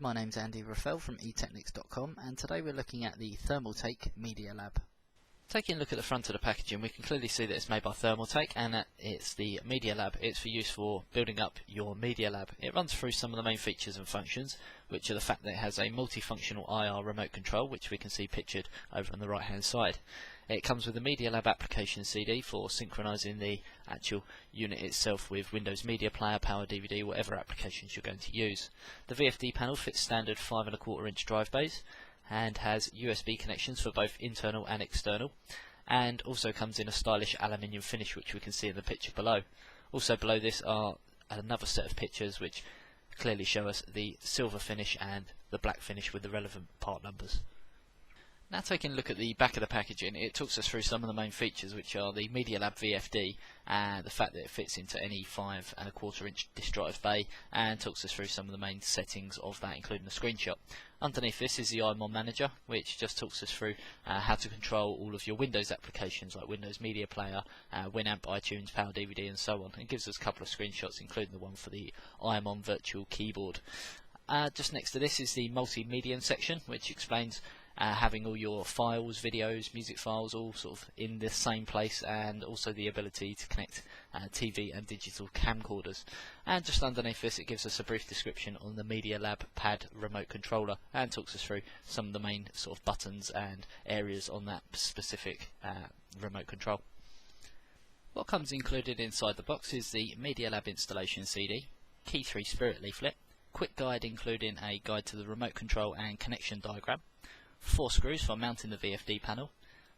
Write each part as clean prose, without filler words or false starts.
my name's Andy Raffel from eTeknix.com, and today we're looking at the Thermaltake Media Lab. Taking a look at the front of the packaging, we can clearly see that it's made by Thermaltake and that it's the Media Lab. It's for use for building up your Media Lab. It runs through some of the main features and functions, which are the fact that it has a multifunctional IR remote control, which we can see pictured over on the right hand side. It comes with a Media Lab application CD for synchronizing the actual unit itself with Windows Media Player, Power DVD, whatever applications you're going to use. The Vfd panel fits standard 5¼ inch drive bays and has USB connections for both internal and external, and also comes in a stylish aluminium finish, which we can see in the picture below. Also below this are another set of pictures which clearly show us the silver finish and the black finish with the relevant part numbers. Now taking a look at the back of the packaging, it talks us through some of the main features, which are the Media Lab VFD and the fact that it fits into any 5¼ inch disk drive bay, and talks us through some of the main settings of that, including a screenshot. Underneath this is the IMON Manager, which just talks us through how to control all of your Windows applications like Windows Media Player, Winamp, iTunes, Power DVD and so on. It gives us a couple of screenshots, including the one for the IMON Virtual Keyboard. Just next to this is the multimedia section, which explains having all your files, videos, music files all sort of in the same place, and also the ability to connect TV and digital camcorders. And just underneath this, it gives us a brief description on the Media Lab Pad remote controller and talks us through some of the main sort of buttons and areas on that specific remote control. What comes included inside the box is the Media Lab installation CD, Key 3 Spirit leaflet, quick guide including a guide to the remote control and connection diagram, 4 screws for mounting the VFD panel,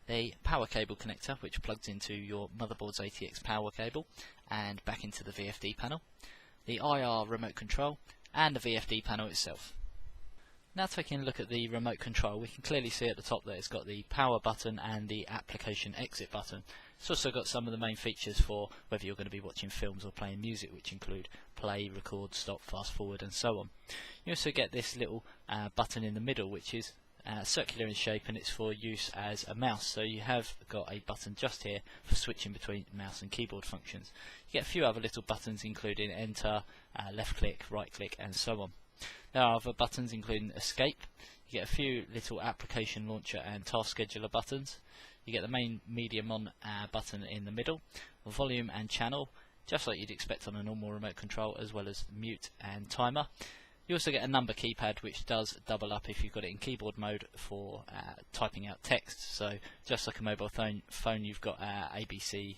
the power cable connector which plugs into your motherboard's ATX power cable and back into the VFD panel, the IR remote control, and the VFD panel itself. Now taking a look at the remote control, we can clearly see at the top that it's got the power button and the application exit button. It's also got some of the main features for whether you're going to be watching films or playing music, which include play, record, stop, fast forward and so on. You also get this little button in the middle, which is circular in shape, and it's for use as a mouse. So you have got a button just here for switching between mouse and keyboard functions. You get a few other little buttons including enter, left click, right click and so on. There are other buttons including escape. You get a few little application launcher and task scheduler buttons. You get the main Mediamon button in the middle, volume and channel, just like you'd expect on a normal remote control, as well as mute and timer. You also get a number keypad, which does double up if you've got it in keyboard mode for typing out text. So just like a mobile phone, you've got ABC,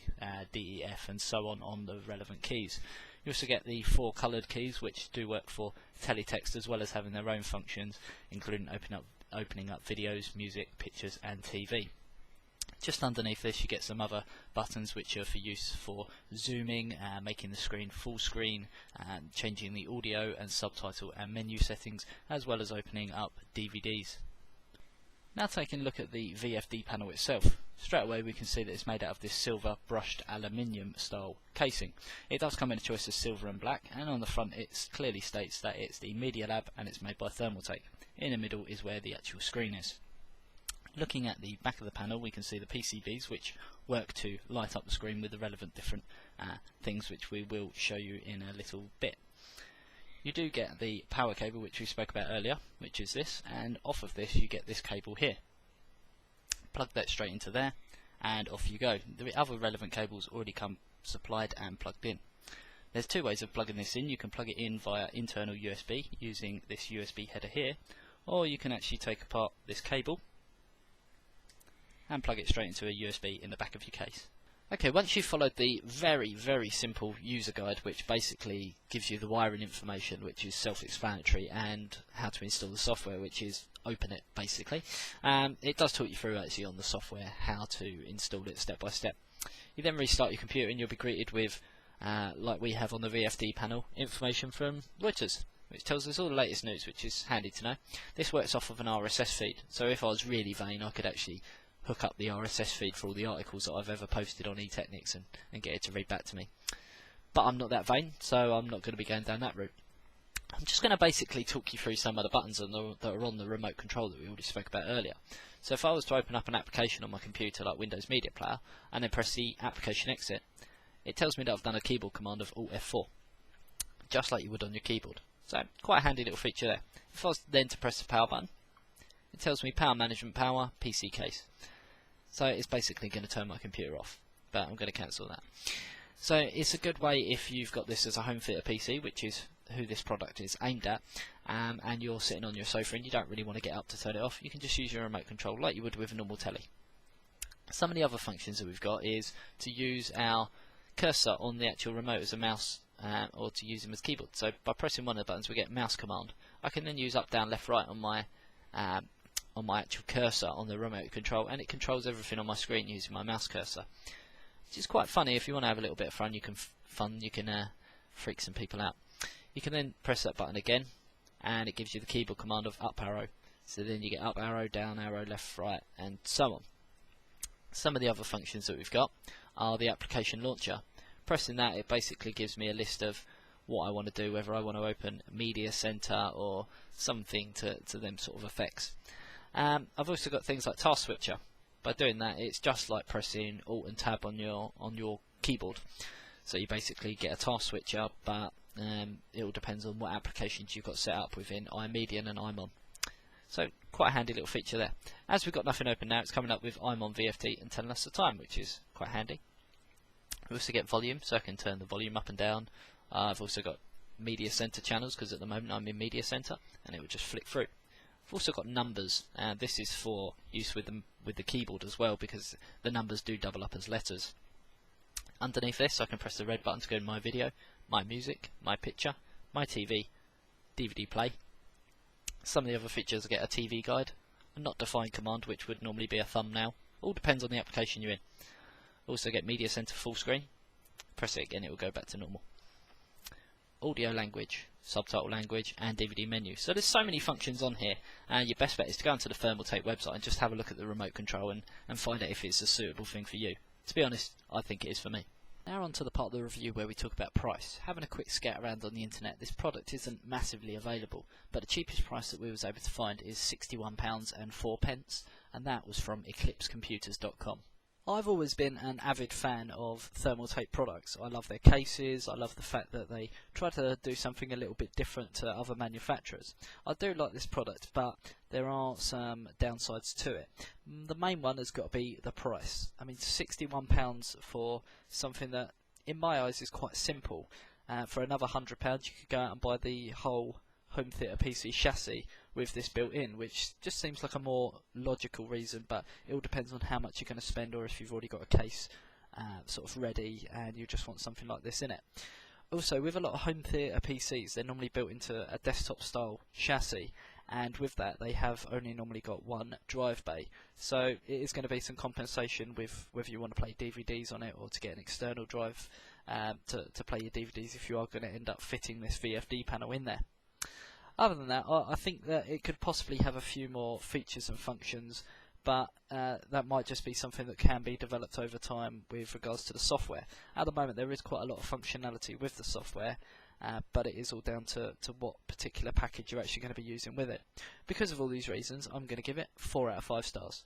D, E, F and so on the relevant keys. You also get the 4 coloured keys, which do work for teletext as well as having their own functions, including opening up videos, music, pictures and TV. Just underneath this you get some other buttons which are for use for zooming, making the screen full screen, changing the audio and subtitle and menu settings, as well as opening up DVDs. Now taking a look at the VFD panel itself, straight away we can see that it's made out of this silver brushed aluminium style casing. It does come in a choice of silver and black, and on the front it clearly states that it's the Media Lab and it's made by Thermaltake. In the middle is where the actual screen is. Looking at the back of the panel, we can see the PCBs which work to light up the screen with the relevant different things, which we will show you in a little bit. You do get the power cable which we spoke about earlier, which is this, and off of this you get this cable here. Plug that straight into there and off you go. The other relevant cables already come supplied and plugged in. There's 2 ways of plugging this in. You can plug it in via internal USB using this USB header here, or you can actually take apart this cable and plug it straight into a USB in the back of your case. Okay, once you've followed the very simple user guide, which basically gives you the wiring information, which is self-explanatory, and how to install the software, which is open it basically, it does talk you through actually on the software how to install it step by step. You then restart your computer and you'll be greeted with, like we have on the VFD panel, information from Reuters, which tells us all the latest news, which is handy to know. This works off of an RSS feed, so if I was really vain I could actually hook up the RSS feed for all the articles that I've ever posted on eTeknix and get it to read back to me. But I'm not that vain, so I'm not going to be going down that route. I'm just going to basically talk you through some of the buttons that are on the remote control that we already spoke about earlier. So if I was to open up an application on my computer like Windows Media Player and then press the application exit, it tells me that I've done a keyboard command of Alt F4, just like you would on your keyboard. So quite a handy little feature there. If I was then to press the power button, it tells me power management power, PC case. So it's basically going to turn my computer off, but I'm going to cancel that. So it's a good way if you've got this as a home theatre PC, which is who this product is aimed at, and you're sitting on your sofa and you don't really want to get up to turn it off, you can just use your remote control like you would with a normal telly. Some of the other functions that we've got is to use our cursor on the actual remote as a mouse, or to use them as keyboard. So by pressing one of the buttons we get mouse command. I can then use up, down, left, right on my actual cursor on the remote control, and it controls everything on my screen using my mouse cursor, which is quite funny. If you want to have a little bit of fun, you can freak some people out. You can then press that button again, and it gives you the keyboard command of up arrow. So then you get up arrow, down arrow, left, right, and so on. Some of the other functions that we've got are the application launcher. Pressing that, it basically gives me a list of what I want to do, whether I want to open Media Center or something to them sort of effects. I've also got things like task switcher. By doing that, it's just like pressing Alt and Tab on your keyboard. So you basically get a task switcher, but it all depends on what applications you've got set up within iMedia and I'm on. So quite a handy little feature there. As we've got nothing open now, it's coming up with I'm on VFD and telling us the time, which is quite handy. We also get volume, so I can turn the volume up and down. I've also got Media Center channels, because at the moment I'm in Media Center, and it will just flick through. I've also got numbers, and this is for use with the keyboard as well, because the numbers do double up as letters. Underneath this, I can press the red button to go to my video, my music, my picture, my TV, DVD play. Some of the other features, I get a TV guide, a not defined command, which would normally be a thumbnail. All depends on the application you're in. Also get Media Center full screen. Press it again, it will go back to normal. Audio language, subtitle language, and DVD menu. So there's so many functions on here, and your best bet is to go onto the Thermaltake website and just have a look at the remote control and find out if it's a suitable thing for you. To be honest, I think it is for me. Now on to the part of the review where we talk about price. Having a quick scat around on the internet, this product isn't massively available, but the cheapest price that we was able to find is £61.04, and that was from eclipsecomputers.com. I've always been an avid fan of Thermaltake products. I love their cases, I love the fact that they try to do something a little bit different to other manufacturers. I do like this product, but there are some downsides to it. The main one has got to be the price. I mean, £61 for something that, in my eyes, is quite simple. For another £100 you could go out and buy the whole home theatre PC chassis with this built in, which just seems like a more logical reason, but it all depends on how much you're going to spend, or if you've already got a case sort of ready and you just want something like this in it. Also, with a lot of home theatre PCs, they're normally built into a desktop style chassis, and with that they have only normally got one drive bay, so it is going to be some compensation with whether you want to play DVDs on it or to get an external drive to play your DVDs if you are going to end up fitting this Vfd panel in there. Other than that, I think that it could possibly have a few more features and functions, but that might just be something that can be developed over time with regards to the software. At the moment there is quite a lot of functionality with the software, but it is all down to what particular package you're actually going to be using with it. Because of all these reasons, I'm going to give it 4 out of 5 stars.